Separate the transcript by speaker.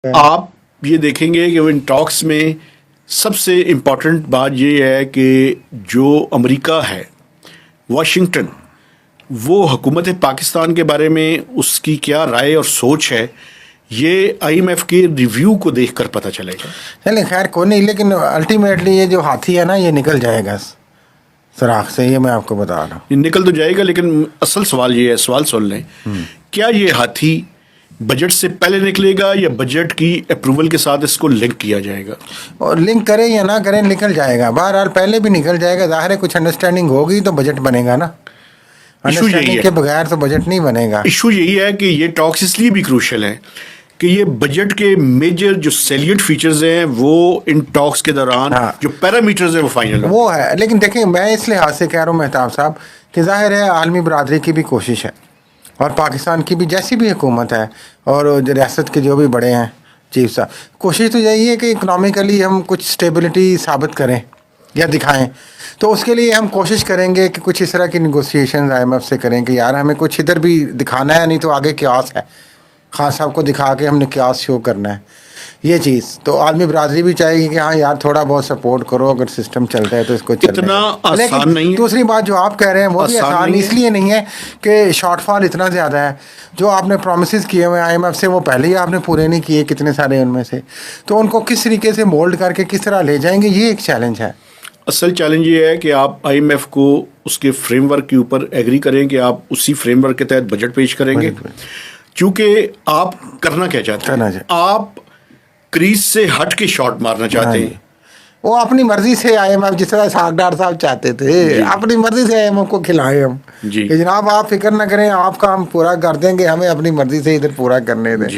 Speaker 1: آپ یہ دیکھیں گے کہ ان ٹاکس میں سب سے امپورٹنٹ بات یہ ہے کہ جو امریکہ ہے، واشنگٹن، وہ حکومت پاکستان کے بارے میں اس کی کیا رائے اور سوچ ہے، یہ آئی ایم ایف کے ریویو کو دیکھ کر پتہ چلے گا۔
Speaker 2: چلیں خیر کوئی نہیں، لیکن الٹیمیٹلی یہ جو ہاتھی ہے نا یہ نکل جائے گا سراخ سے، یہ میں آپ کو بتا رہا ہوں۔
Speaker 1: یہ نکل تو جائے گا، لیکن اصل سوال یہ ہے، سوال سن لیں، کیا یہ ہاتھی بجٹ سے پہلے نکلے گا یا بجٹ کی اپروول کے ساتھ اس کو لنک کیا جائے گا؟
Speaker 2: اور لنک کریں یا نہ کریں نکل جائے گا، بہرحال پہلے بھی نکل جائے گا، ظاہر ہے کچھ انڈرسٹینڈنگ ہوگی تو بجٹ بنے گا نا، انڈرسٹینڈنگ کے بغیر تو بجٹ نہیں بنے گا۔
Speaker 1: ایشو یہی ہے کہ یہ ٹاکس اس لیے بھی کروشل ہے کہ یہ بجٹ کے میجر جو سیلینٹ فیچرز ہیں وہ ان ٹاکس کے دوران جو پیرامیٹرز ہیں وہ فائنل
Speaker 2: وہ ہے۔ لیکن دیکھیں میں اس لحاظ سے کہہ رہا ہوں مہتاب صاحب کہ ظاہر ہے عالمی برادری کی بھی کوشش ہے اور پاکستان کی بھی جیسی بھی حکومت ہے اور ریاست کے جو بھی بڑے ہیں چیف صاحب، کوشش تو یہی ہے کہ اکنامیکلی ہم کچھ اسٹیبلٹی ثابت کریں یا دکھائیں، تو اس کے لیے ہم کوشش کریں گے کہ کچھ اس طرح کی نیگوسیشن آئی ایم ایف سے کریں کہ یار ہمیں کچھ ادھر بھی دکھانا ہے، نہیں تو آگے قیاس ہے، خان صاحب کو دکھا کے ہم نے قیاس شو کرنا ہے یہ چیز۔ تو عالمی برادری بھی چاہے گی کہ ہاں یار تھوڑا بہت سپورٹ کرو، اگر سسٹم چلتا ہے تو اس کو
Speaker 1: اتنا آسان نہیں ہے۔
Speaker 2: دوسری بات جو آپ کہہ رہے ہیں وہ بھی آسان اس لیے نہیں ہے کہ شارٹ فال اتنا زیادہ ہے، جو آپ نے پرومسز کیے ہوئے آئی ایم ایف سے وہ پہلے ہی آپ نے پورے نہیں کیے کتنے سارے ان میں سے، تو ان کو کس طریقے سے مولڈ کر کے کس طرح لے جائیں گے، یہ ایک چیلنج ہے۔
Speaker 1: اصل چیلنج یہ ہے کہ آپ آئی ایم ایف کو اس کے فریم ورک کے اوپر ایگری کریں کہ آپ اسی فریم ورک کے تحت بجٹ پیش کریں گے، چونکہ آپ کرنا کیا چاہتے ہیں، آپ کریز سے ہٹ کے شاٹ مارنا چاہتے ہیں۔
Speaker 2: وہ اپنی مرضی سے آئی ایم ایف، جس طرح ساگڈار صاحب چاہتے تھے اپنی مرضی سے آئی ایم ایف کو کھلائیں ہم کہ جناب آپ فکر نہ کریں، آپ کا ہم پورا کر دیں گے، ہمیں اپنی مرضی سے ادھر پورا کرنے دیں۔